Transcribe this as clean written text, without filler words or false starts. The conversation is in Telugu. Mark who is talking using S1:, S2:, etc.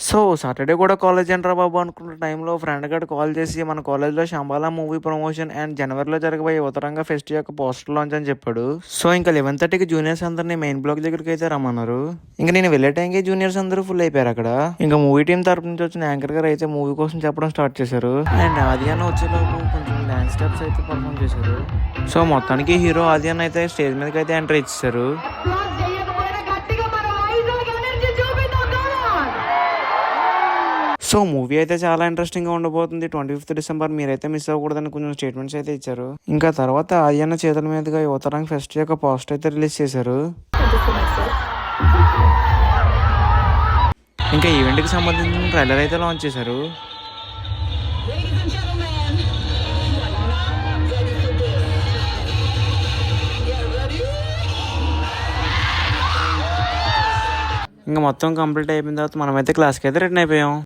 S1: సో సాటర్డే కూడా కాలేజ్ ఏంట్రా బాబు అనుకున్న టైంలో ఫ్రెండ్ గడు కాల్ చేసి మన కాలేజ్లో శంబాలా మూవీ ప్రమోషన్ అండ్ జనవరిలో జరగబోయే ఉత్తరంగ ఫెస్ట్ యొక్క పోస్టర్ లాంచ్ అని చెప్పాడు. సో ఇంకా 11:30కి జూనియర్స్ అందరినీ మెయిన్ బ్లాక్ దగ్గరికి అయితే రమ్మన్నారు. ఇంకా నేను వెళ్ళే టైంకి జూనియర్స్ అందరూ ఫుల్ అయిపోయారు అక్కడ. ఇంకా మూవీ టీం తరపు నుంచి వచ్చిన యాంకర్ గారు అయితే మూవీ కోసం చెప్పడం స్టార్ట్ చేశారు. అండ్ ఆదియాన వచ్చేలోపు కొంచెం డాన్స్ స్టెప్స్ అయితే పర్ఫామ్ చేశారు. సో మొత్తానికి హీరో ఆదియాన్ అయితే స్టేజ్ మీదకి అయితే ఎంటర్ ఇచ్చేసారు. సో మూవీ అయితే చాలా ఇంట్రెస్టింగ్ గా ఉండబోతుంది. 25th డిసెంబర్ మీరైతే మిస్ అవ్వకూడదని కొంచెం స్టేట్మెంట్స్ అయితే ఇచ్చారు. ఇంకా తర్వాత ఆదియన్న చేతుల మీదుగా యువతరంగ్ ఫెస్ట్ యొక్క పోస్టర్ అయితే రిలీజ్ చేశారు. ఇంకా ఈవెంట్ కి సంబంధించిన ట్రైలర్ అయితే లాంచ్ చేశారు. ఇంకా మొత్తం కంప్లీట్ అయిపోయిన తర్వాత మనమైతే క్లాస్కి అయితే రిటర్న్ అయిపోయాం.